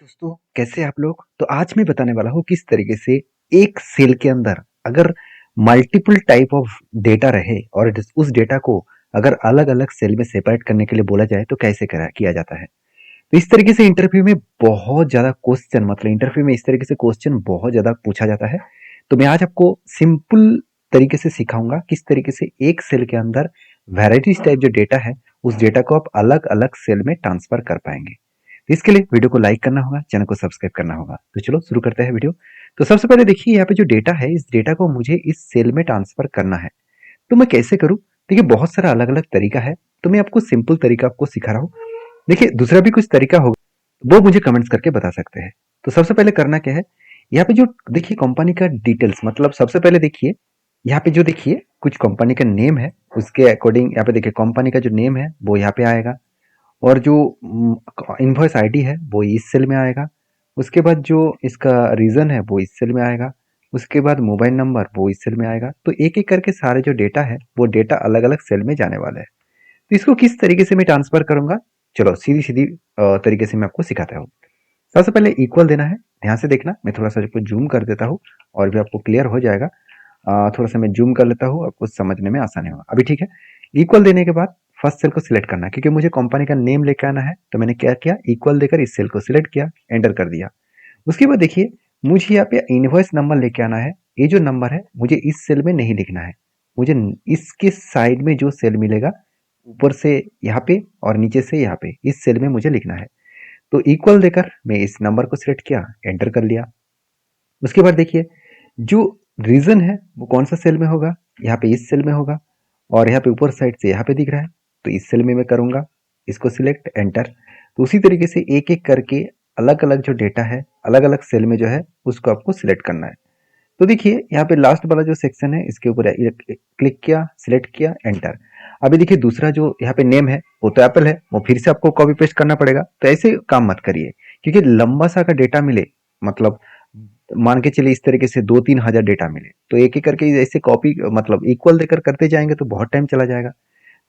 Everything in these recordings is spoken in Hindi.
दोस्तों, कैसे हैं आप लोग? तो आज मैं बताने वाला हूँ किस तरीके से एक सेल के अंदर अगर मल्टीपल टाइप ऑफ डेटा रहे और उस डेटा को अगर अलग-अलग सेल में सेपरेट करने के लिए बोला जाए तो कैसे करा किया जाता है। तो इस तरीके से इंटरव्यू में बहुत ज़्यादा क्वेश्चन मतलब इंटरव्यू में इस तरीके से क्वेश्चन बहुत ज़्यादा पूछा जाता है। तो मैं आज आपको सिंपल तरीके से सिखाऊँगा किस तरीके से एक सेल के अंदर वैराइटीज़ टाइप जो डेटा है, उस डेटा को आप अलग-अलग सेल में ट्रांसफ़र कर पाएँगे। तो इसके लिए वीडियो को लाइक करना होगा, चैनल को सब्सक्राइब करना होगा। तो चलो शुरू करते हैं वीडियो। तो सबसे पहले देखिए यहाँ पे जो डेटा है, इस डेटा को मुझे इस सेल में ट्रांसफ़र करना है। तो मैं कैसे करूँ? देखिए बहुत सारा अलग-अलग तरीका है, तो मैं आपको सिंपल तरीका आपको सिखा रहा हूँ। देखिए दूसरा भी कुछ तरीका होगा, वो मुझे कमेंट्स करके बता सकते हैं। तो सबसे पहले करना क्या है, यहाँ पे जो देखिए कंपनी का डिटेल्स मतलब सबसे पहले देखिए, यहाँ पे जो देखिए कुछ कंपनी का नेम है, उसके अकॉर्डिंग यहाँ पे देखिए कंपनी का जो नेम है, वो यहाँ पे आएगा। और जो इनवॉइस आईडी है वो इस सेल में आएगा। उसके बाद जो इसका रीज़न है वो इस सेल में आएगा। उसके बाद मोबाइल नंबर वो इस सेल में आएगा। तो एक-एक करके सारे जो डेटा है वो डेटा अलग-अलग सेल में जाने वाला है। तो इसको किस तरीके से मैं ट्रांसफ़र करूँगा? चलो सीधी-सीधी तरीके से मैं आपको सिखाता हूँ। सबसे पहले इक्वल देना है। ध्यान से देखना, मैं थोड़ा-सा इसको ज़ूम कर देता हूँ और भी आपको क्लियर हो जाएगा। थोड़ा-सा मैं ज़ूम कर लेता हूँ, आपको समझने में आसानी होगा। अभी ठीक है? इक्वल देने के बाद फर्स्ट सेल को सिलेक्ट करना है क्योंकि मुझे कंपनी का नेम लेके आना है, तो मैंने क्या किया इक्वल देकर इस सेल को सिलेक्ट किया, एंटर कर दिया। उसके बाद देखिए मुझे यहाँ पे इनवॉइस नंबर लेके आना है। ये जो नंबर है मुझे इस सेल में नहीं लिखना है। मुझे इसके साइड में जो सेल मिलेगा, ऊपर से यहाँ पे और नीचे से यहाँ पे, इस सेल में मुझे लिखना है। तो इक्वल देकर मैं इस नंबर को सिलेक्ट किया, एंटर कर लिया। उसके बाद देखिए जो रीजन है वो कौन सा सेल में होगा, यहाँ पे इस सेल में होगा और यहाँ पे ऊपर साइड से यहाँ पे दिख रहा है, तो इस सेल में मैं करूँगा, इसको सिलेक्ट एंटर। तो उसी तरीके से एक एक करके अलग अलग जो डेटा है अलग अलग सेल में जो है उसको आपको सिलेक्ट करना है। तो देखिए यहाँ पे लास्ट वाला जो सेक्शन है इसके ऊपर क्लिक किया, सिलेक्ट किया, एंटर। अभी देखिए दूसरा जो यहाँ पे नेम है वो तो एप्पल है, वो फिर से आपको कॉपी पेस्ट करना पड़ेगा। तो ऐसे काम मत करिए क्योंकि लंबा सा का डेटा मिले, मतलब मान के चलिए इस तरीके से 2-3 हज़ार डेटा मिले तो एक एक करके ऐसे कॉपी मतलब इक्वल देकर करते जाएंगे तो बहुत टाइम चला जाएगा।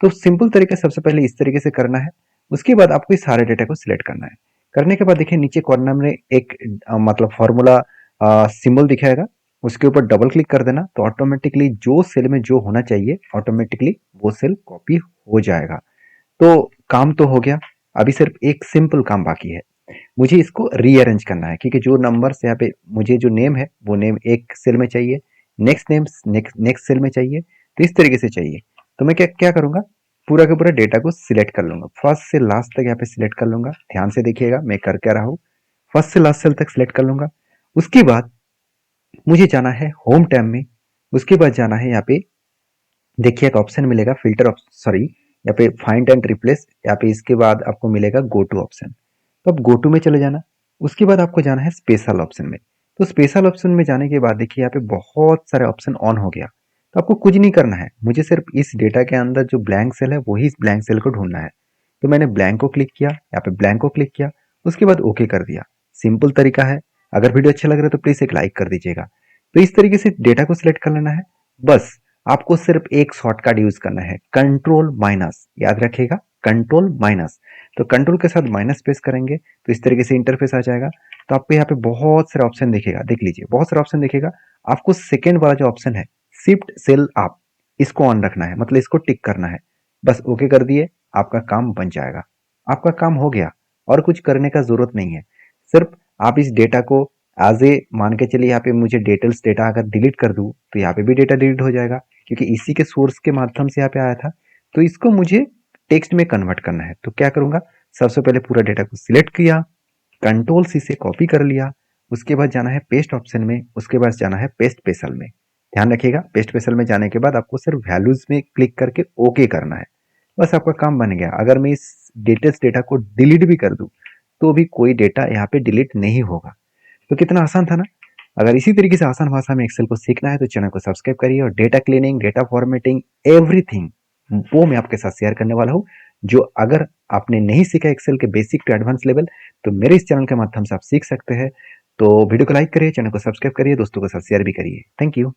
तो सिंपल तरीका सबसे पहले इस तरीके से करना है। उसके बाद आपको इस सारे डेटा को सिलेक्ट करना है। करने के बाद देखिए नीचे कॉर्नर में एक मतलब फॉर्मूला सिंबल दिखाएगा, उसके ऊपर डबल क्लिक कर देना तो ऑटोमेटिकली जो सेल में जो होना चाहिए ऑटोमेटिकली वो सेल कॉपी हो जाएगा। तो काम तो हो गया, अभी सिर्फ एक सिंपल काम बाकी है। मुझे इसको रीअरेंज करना है क्योंकि जो नंबर्स यहाँ पे मुझे जो नेम है वो नेम एक सेल में चाहिए, नेक्स्ट नेम नेक्स्ट सेल में चाहिए, तो इस तरीके से चाहिए। तो मैं क्या क्या करूँगा, पूरा का पूरा डेटा को सिलेक्ट कर लूँगा, फर्स्ट से लास्ट तक यहाँ पे सिलेक्ट कर लूँगा। ध्यान से देखिएगा मैं कर क्या रहा हूँ, फर्स्ट से लास्ट सेल तक सिलेक्ट कर लूँगा। उसके बाद मुझे जाना है होम टैब में। उसके बाद जाना है यहाँ पे, देखिए एक ऑप्शन मिलेगा फिल्टर सॉरी यहाँ पे फाइंड एंड रिप्लेस, यहाँ पे इसके बाद आपको मिलेगा गो टू ऑप्शन। तो अब गो टू में चले जाना। उसके बाद आपको जाना है स्पेशल ऑप्शन में। तो स्पेशल ऑप्शन में जाने के बाद देखिए यहाँ पे बहुत सारे ऑप्शन ऑन हो गया। तो आपको कुछ नहीं करना है, मुझे सिर्फ इस डेटा के अंदर जो ब्लैंक सेल है वही इस ब्लैंक सेल को ढूंढना है। तो मैंने ब्लैंक को क्लिक किया, यहाँ पे ब्लैंक को क्लिक किया, उसके बाद ओके कर दिया। सिंपल तरीका है। अगर वीडियो अच्छा लग रहा है तो प्लीज एक लाइक कर दीजिएगा। तो इस तरीके से डेटा को सिलेक्ट कर लेना है। बस आपको सिर्फ एक शॉर्टकट यूज करना है, कंट्रोल माइनस, याद रखिएगा कंट्रोल माइनस। तो कंट्रोल के साथ माइनस प्रेस करेंगे तो इस तरीके से इंटरफेस आ जाएगा। तो आपको यहाँ पे बहुत सारे ऑप्शन दिखेगा, देख लीजिए बहुत सारे ऑप्शन दिखेगा। आपको सेकेंड वाला जो ऑप्शन है शिफ्ट सेल अप, इसको ऑन रखना है, मतलब इसको टिक करना है। बस ओके कर दिए, आपका काम बन जाएगा। आपका काम हो गया और कुछ करने का जरूरत नहीं है। सिर्फ आप इस डेटा को एज ए मान के चलिए, यहाँ पे मुझे डिटेल्स डेटा अगर डिलीट कर दूं तो यहाँ पे भी डेटा डिलीट हो जाएगा क्योंकि इसी के सोर्स के माध्यम से यहाँ पे आया था। तो इसको मुझे टेक्स्ट में कन्वर्ट करना है, तो क्या करूंगा, सबसे पहले पूरा डेटा को सिलेक्ट किया, कंट्रोल सी से कॉपी कर लिया। उसके बाद जाना है पेस्ट ऑप्शन में, उसके बाद जाना है पेस्ट स्पेशल में। ध्यान रखिएगा पेस्ट स्पेशल में जाने के बाद आपको सिर्फ वैल्यूज में क्लिक करके ओके करना है। बस आपका काम बन गया। अगर मैं इस डिटेल्स डेटा को डिलीट भी कर दूं तो भी कोई डेटा यहाँ पे डिलीट नहीं होगा। तो कितना आसान था ना। अगर इसी तरीके से आसान भाषा में एक्सेल को सीखना है तो चैनल को सब्सक्राइब करिए और data cleaning, data formatting, everything वो मैं आपके साथ शेयर करने वाला हूँ। जो अगर आपने नहीं सीखा एक्सेल के बेसिक टू एडवांस लेवल तो मेरे इस चैनल के माध्यम से आप सीख सकते हैं। तो वीडियो को लाइक करिए, चैनल को सब्सक्राइब करिए, दोस्तों के साथ शेयर भी करिए। Thank you.